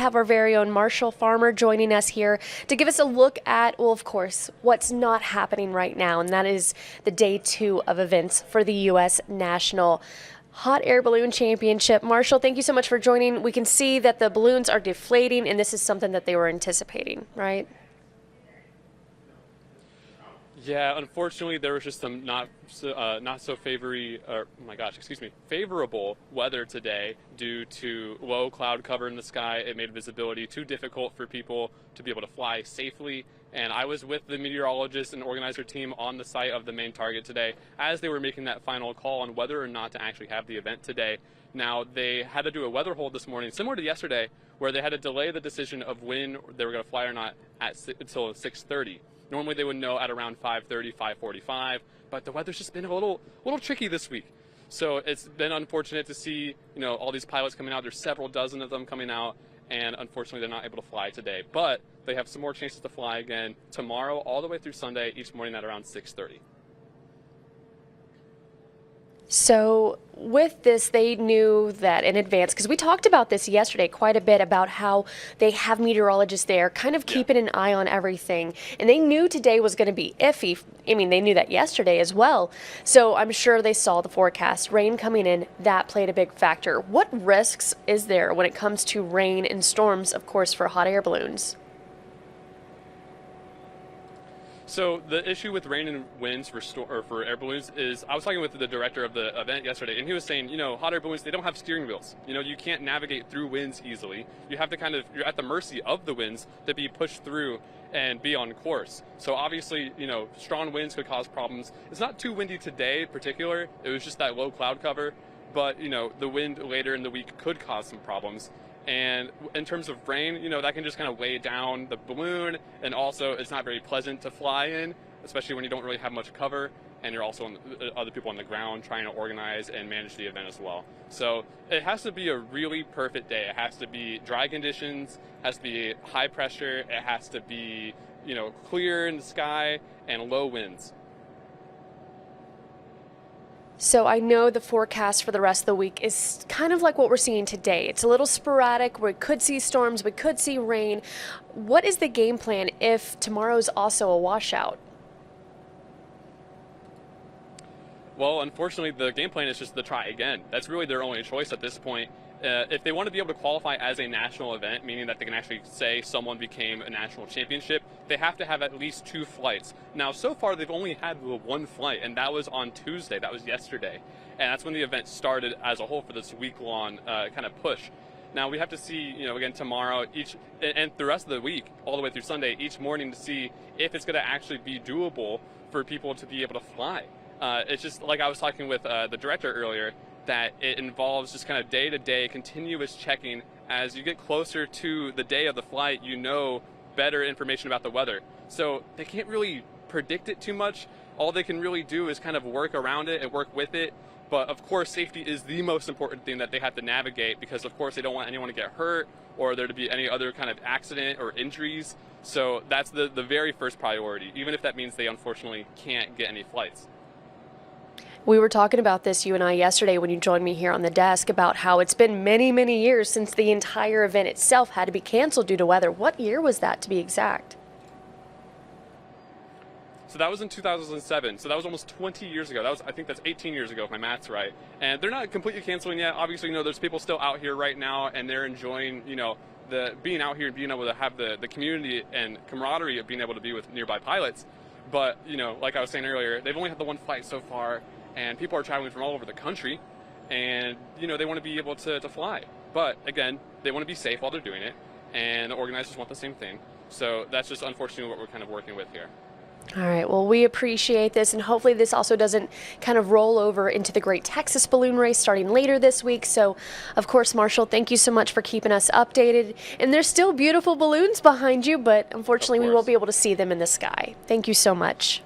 Have our very own Marshall Farmer joining us here to give us a look at, well, of course, what's not happening right now, and that is the day 2 of events for the U.S. National Hot Air Balloon Championship. Marshall, thank you so much for joining. We can see that the balloons are deflating, and this is something that they were anticipating, right? Yeah, unfortunately, there was just some favorable weather today due to low cloud cover in the sky. It made visibility too difficult for people to be able to fly safely. And I was with the meteorologist and organizer team on the site of the main target today as they were making that final call on whether or not to actually have the event today. Now, they had to do a weather hold this morning, similar to yesterday, where they had to delay the decision of when they were going to fly or not until 6:30. Normally they would know at around 5:30, 5:45, but the weather's just been a little tricky this week. So it's been unfortunate to see, all these pilots coming out. There's several dozen of them coming out, and unfortunately they're not able to fly today. But they have some more chances to fly again tomorrow all the way through Sunday, each morning at around 6:30. So with this, they knew that in advance, because we talked about this yesterday quite a bit about how they have meteorologists there kind of keeping an eye on everything. And they knew today was going to be iffy. I mean, they knew that yesterday as well. So I'm sure they saw the forecast. Rain coming in, that played a big factor. What risks is there when it comes to rain and storms, of course, for hot air balloons? So the issue with rain and winds for air balloons is, I was talking with the director of the event yesterday, and he was saying, hot air balloons, they don't have steering wheels. You can't navigate through winds easily. You have to you're at the mercy of the winds to be pushed through and be on course. So obviously, strong winds could cause problems. It's not too windy today in particular. It was just that low cloud cover, but the wind later in the week could cause some problems. And in terms of rain, that can just kind of weigh down the balloon, and also it's not very pleasant to fly in, especially when you don't really have much cover, and you're also other people on the ground trying to organize and manage the event as well. So it has to be a really perfect day. It has to be dry conditions, has to be high pressure, it has to be, clear in the sky, and low winds. So I know the forecast for the rest of the week is kind of like what we're seeing today. It's a little sporadic. We could see storms, we could see rain. What is the game plan if tomorrow's also a washout? Well, unfortunately, the game plan is just to try again. That's really their only choice at this point. If they want to be able to qualify as a national event, meaning that they can actually say someone became a national championship, they have to have at least 2 flights. Now, so far, they've only had the 1 flight, and that was on Tuesday. That was yesterday. And that's when the event started as a whole for this week-long kind of push. Now, we have to see, again, tomorrow, and the rest of the week, all the way through Sunday, each morning to see if it's going to actually be doable for people to be able to fly. It's just like I was talking with the director earlier, that it involves just kind of day-to-day continuous checking. As you get closer to the day of the flight, better information about the weather. So they can't really predict it too much. All they can really do is kind of work around it and work with it. But of course, safety is the most important thing that they have to navigate, because of course they don't want anyone to get hurt or there to be any other kind of accident or injuries. So that's the very first priority, even if that means they unfortunately can't get any flights. We were talking about this, you and I, yesterday when you joined me here on the desk, about how it's been many, many years since the entire event itself had to be canceled due to weather. What year was that, to be exact? So that was in 2007. So that was almost 20 years ago. I think that's 18 years ago, if my math's right. And they're not completely canceling yet. Obviously, there's people still out here right now, and they're enjoying, the being out here and being able to have the community and camaraderie of being able to be with nearby pilots. But, like I was saying earlier, they've only had the 1 flight so far. And people are traveling from all over the country, and they want to be able to fly. But again, they want to be safe while they're doing it, and the organizers want the same thing. So that's just unfortunately what we're kind of working with here. All right, well, we appreciate this, and hopefully this also doesn't kind of roll over into the Great Texas Balloon Race starting later this week. So, of course, Marshall, thank you so much for keeping us updated. And there's still beautiful balloons behind you, but unfortunately we won't be able to see them in the sky. Thank you so much.